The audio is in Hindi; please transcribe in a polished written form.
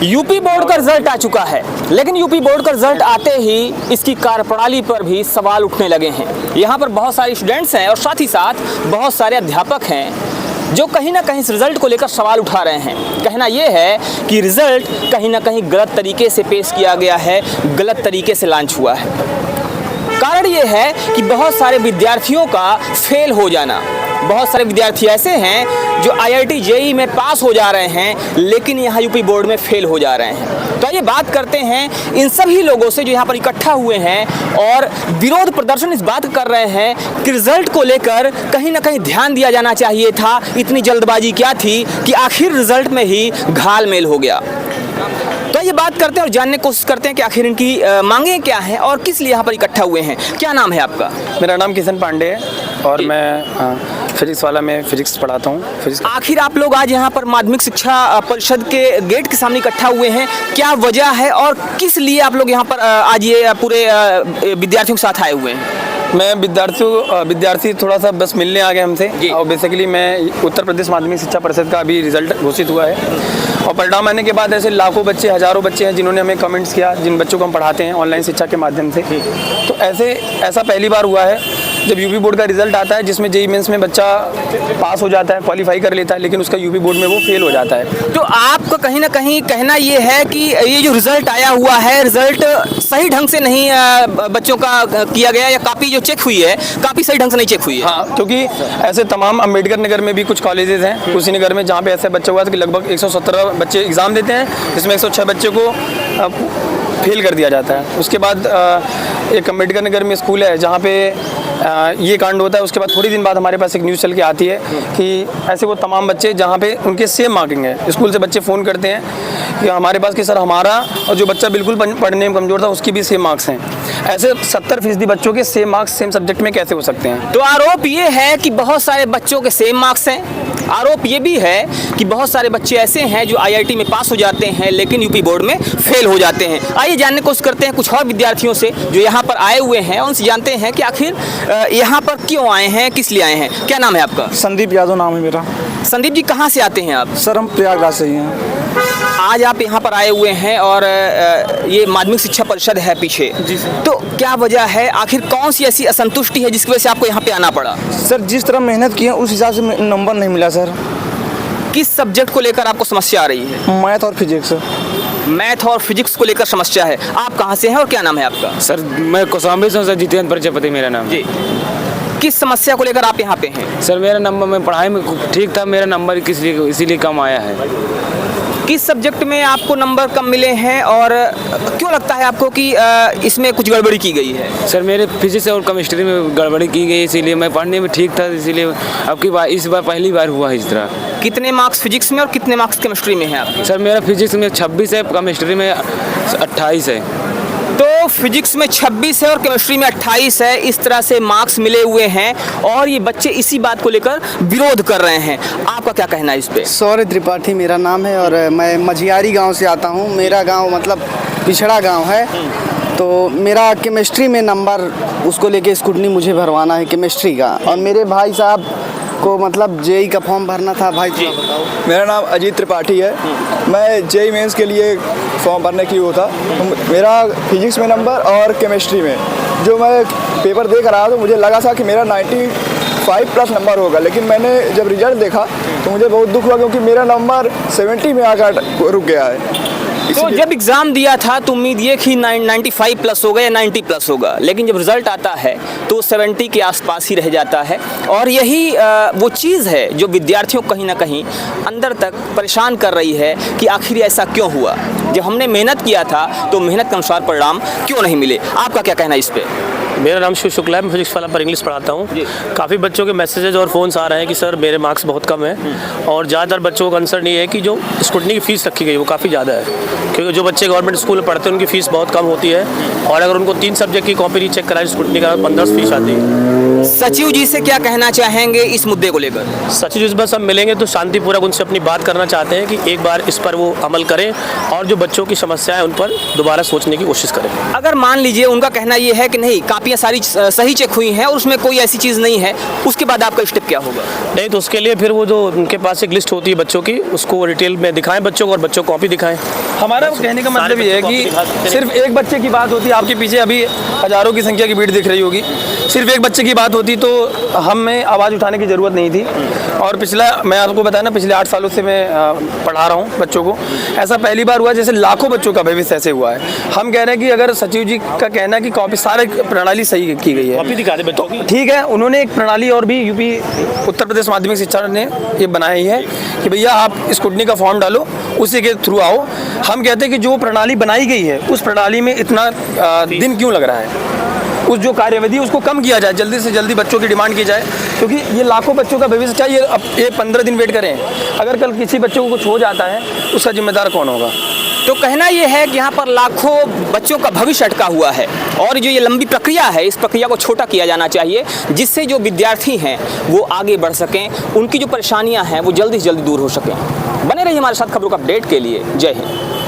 यूपी बोर्ड का रिजल्ट आ चुका है, लेकिन यूपी बोर्ड का रिजल्ट आते ही इसकी कार्यप्रणाली पर भी सवाल उठने लगे हैं। यहाँ पर बहुत सारे स्टूडेंट्स हैं और साथ ही साथ बहुत सारे अध्यापक हैं जो कहीं ना कहीं इस रिज़ल्ट को लेकर सवाल उठा रहे हैं। कहना यह है कि रिज़ल्ट कहीं ना कहीं गलत तरीके से पेश किया गया है, गलत तरीके से लॉन्च हुआ है। कारण ये है कि बहुत सारे विद्यार्थियों का फेल हो जाना। बहुत सारे विद्यार्थी ऐसे हैं जो IIT JEE में पास हो जा रहे हैं, लेकिन यहाँ यूपी बोर्ड में फेल हो जा रहे हैं। तो आइए बात करते हैं इन सभी लोगों से जो यहाँ पर इकट्ठा हुए हैं और विरोध प्रदर्शन इस बात कर रहे हैं कि रिजल्ट को लेकर कहीं ना कहीं ध्यान दिया जाना चाहिए था। इतनी जल्दबाजी क्या थी कि आखिर रिजल्ट में ही घालमेल हो गया। तो ये बात करते हैं और जानने की कोशिश करते हैं कि आखिर इनकी मांगें क्या हैं और किस लिए यहाँ पर इकट्ठा हुए हैं। क्या नाम है आपका? मेरा नाम किशन पांडे है और मैं फिजिक्स वाला में फिजिक्स पढ़ाता हूँ। आखिर आप लोग आज यहाँ पर माध्यमिक शिक्षा परिषद के गेट के सामने इकट्ठा हुए हैं, क्या वजह है और किस लिए आप लोग यहाँ पर आज ये पूरे विद्यार्थियों के साथ आए हुए हैं? मैं विद्यार्थी थोड़ा सा बस मिलने आ गए हमसे और बेसिकली मैं उत्तर प्रदेश माध्यमिक शिक्षा परिषद का अभी रिजल्ट घोषित हुआ है और परिणाम आने के बाद ऐसे लाखों बच्चे, हज़ारों बच्चे हैं जिन्होंने हमें कमेंट्स किया, जिन बच्चों को हम पढ़ाते हैं ऑनलाइन शिक्षा के माध्यम से। तो ऐसा पहली बार हुआ है जब यूपी बोर्ड का रिजल्ट आता है जिसमें JEE मेंस में बच्चा पास हो जाता है, क्वालिफाई कर लेता है, लेकिन उसका यूपी बोर्ड में वो फेल हो जाता है। तो आपका कहीं ना कहीं कहना ये है कि ये जो रिजल्ट आया हुआ है, रिजल्ट सही ढंग से नहीं बच्चों का किया गया, या कापी जो चेक हुई है कापी सही ढंग से नहीं चेक हुई है? हाँ, क्योंकि ऐसे तमाम अम्बेडकर नगर में भी कुछ कॉलेजेस हैं, कुशीनगर में, जहाँ पे ऐसे बच्चा हुआ था कि लगभग 117 बच्चे एग्ज़ाम देते हैं जिसमें 106 बच्चे को फेल कर दिया जाता है। उसके बाद एक अम्बेडकर नगर में स्कूल है जहाँ पे ये कांड होता है। उसके बाद थोड़ी दिन बाद हमारे पास एक न्यूज़ चल के आती है कि ऐसे वो तमाम बच्चे जहाँ पे उनके सेम मार्किंग है, स्कूल से बच्चे फ़ोन करते हैं कि हमारे पास कि सर हमारा और जो बच्चा बिल्कुल पढ़ने में कमज़ोर था उसकी भी सेम मार्क्स हैं। ऐसे 70% बच्चों के सेम मार्क्स सेम सब्जेक्ट में कैसे हो सकते हैं? तो आरोप ये है कि बहुत सारे बच्चों के सेम मार्क्स हैं। आरोप ये भी है कि बहुत सारे बच्चे ऐसे हैं जो IIT में पास हो जाते हैं लेकिन यूपी बोर्ड में फेल हो जाते हैं। आइए जानने की कोशिश करते हैं कुछ और विद्यार्थियों से जो यहाँ पर आए हुए हैं, उनसे जानते हैं कि आखिर यहाँ पर क्यों आए हैं, किस लिए आए हैं। क्या नाम है आपका? संदीप यादव नाम है मेरा। संदीप जी, कहाँ से आते हैं आप? सर हम प्रयागराज से ही हैं। आज आप यहाँ पर आए हुए हैं और ये माध्यमिक शिक्षा परिषद है पीछे जी सर। तो क्या वजह है, आखिर कौन सी ऐसी असंतुष्टि है जिसकी वजह से आपको यहाँ पे आना पड़ा? सर जिस तरह मेहनत की है उस हिसाब से नंबर नहीं मिला सर। किस सब्जेक्ट को लेकर आपको समस्या आ रही है? मैथ और फिजिक्स। मैथ और फिजिक्स को लेकर समस्या है। आप कहाँ से हैं और क्या नाम है आपका? सर मैं कौशाम्बी से हूँ सर, जितेंद्र प्रजापति मेरा नाम जी। किस समस्या को लेकर आप यहाँ पे हैं? सर मेरा नंबर, मैं पढ़ाई में ठीक था, मेरा नंबर इसीलिए कम आया है। किस सब्जेक्ट में आपको नंबर कम मिले हैं और क्यों लगता है आपको कि इसमें कुछ गड़बड़ी की गई है? सर मेरे फिजिक्स और केमिस्ट्री में गड़बड़ी की गई, इसीलिए मैं पढ़ने में ठीक था, इसीलिए अब की बार इस बार पहली बार हुआ है इस तरह। कितने मार्क्स फिजिक्स में और कितने मार्क्स केमिस्ट्री में हैं आपके? सर मेरा फिजिक्स में 26 है, केमिस्ट्री में 28 है। तो फिजिक्स में 26 है और केमिस्ट्री में 28 है, इस तरह से मार्क्स मिले हुए हैं और ये बच्चे इसी बात को लेकर विरोध कर रहे हैं। आपका क्या कहना है इस पे? सौर्य त्रिपाठी मेरा नाम है और मैं मझियारी गांव से आता हूं। मेरा गांव मतलब पिछड़ा गांव है, तो मेरा केमिस्ट्री में नंबर उसको लेके स्कूटनी मुझे भरवाना है केमिस्ट्री का, और मेरे भाई साहब को मतलब JEE का फॉर्म भरना था। भाई थोड़ा बताओ। मेरा नाम अजीत त्रिपाठी है। मैं JEE मेंस के लिए फॉर्म भरने की वो था। मेरा फिजिक्स में नंबर और केमिस्ट्री में जो मैं पेपर देख रहा था तो मुझे लगा था कि मेरा 95 प्लस नंबर होगा, लेकिन मैंने जब रिजल्ट देखा तो मुझे बहुत दुख हुआ क्योंकि मेरा नंबर 70 में आकर रुक गया है। तो जब एग्ज़ाम दिया था तो उम्मीद ये कि 95 प्लस होगा या 90 प्लस होगा, लेकिन जब रिज़ल्ट आता है तो 70 के आसपास ही रह जाता है। और यही वो चीज़ है जो विद्यार्थियों को कहीं ना कहीं अंदर तक परेशान कर रही है कि आखिर ऐसा क्यों हुआ। जब हमने मेहनत किया था तो मेहनत के अनुसार परिणाम क्यों नहीं मिले। आपका क्या कहना है इस पर? मेरा नाम शिव शुक्ला है, मैं फिजिक्स वाला पर इंग्लिश पढ़ाता हूँ। काफ़ी बच्चों के मैसेजेज और फ़ोन्स आ रहे हैं कि सर मेरे मार्क्स बहुत कम हैं, और ज़्यादातर बच्चों का कंसर्न ये है कि जो स्कूटनी की फ़ीस रखी गई वो काफ़ी ज़्यादा है, क्योंकि जो बच्चे गवर्नमेंट स्कूल में पढ़ते हैं उनकी फ़ीस बहुत कम होती है, और अगर उनको 3 सब्जेक्ट की कॉपी नहीं चेक कराए स्कूटनी का 1500 फीस आती है। सचिव जी से क्या कहना चाहेंगे इस मुद्दे को लेकर? सचिव जी बस हम मिलेंगे तो शांतिपूर्वक उनसे अपनी बात करना चाहते हैं कि एक बार इस पर वो अमल करें और जो बच्चों की समस्याएं उन पर दोबारा सोचने की कोशिश करें। अगर मान लीजिए उनका कहना ये है कि नहीं, कापियाँ सारी सही चेक हुई हैं और उसमें कोई ऐसी चीज़ नहीं है, उसके बाद आपका स्टेप क्या होगा? नहीं तो उसके लिए फिर वो जो उनके पास एक लिस्ट होती है बच्चों की, उसको डिटेल में दिखाएं बच्चों को और बच्चों को कॉपी दिखाएं। हमारा कहने का मतलब ये है कि सिर्फ एक बच्चे की बात होती, आपके पीछे अभी हज़ारों की संख्या की भीड़ दिख रही होगी, सिर्फ एक बच्चे की बात होती तो हमें आवाज़ उठाने की ज़रूरत नहीं थी। और मैं आपको बताया ना, पिछले 8 सालों से मैं पढ़ा रहा हूँ बच्चों को। ऐसा पहली बार हुआ जैसे लाखों बच्चों का भविष्य ऐसे हुआ है। हम कह रहे हैं कि अगर सचिव जी का कहना है कि कॉपी सारे प्रणाली सही की गई है, कॉपी दिखा दे बच्चों की। ठीक है, उन्होंने एक प्रणाली और भी यूपी उत्तर प्रदेश माध्यमिक शिक्षा ने ये बनाई है कि भैया आप स्कूटनी का फॉर्म डालो, उसी के थ्रू आओ। हम कहते हैं कि जो प्रणाली बनाई गई है उस प्रणाली में इतना दिन क्यों लग रहा है, उस जो कार्यविधि उसको कम किया जाए, जल्दी से जल्दी बच्चों की डिमांड की जाए, क्योंकि ये लाखों बच्चों का भविष्य क्या ये 15 दिन वेट करें, अगर कल किसी बच्चे को कुछ हो जाता है उसका जिम्मेदार कौन होगा? तो कहना यह है कि यहाँ पर लाखों बच्चों का भविष्य अटका हुआ है और जो ये लंबी प्रक्रिया है, इस प्रक्रिया को छोटा किया जाना चाहिए, जिससे जो विद्यार्थी हैं वो आगे बढ़ सकें, उनकी जो परेशानियाँ हैं वो जल्दी से जल्दी दूर हो सकें। बने रहिए हमारे साथ खबरों का अपडेट के लिए। जय हिंद।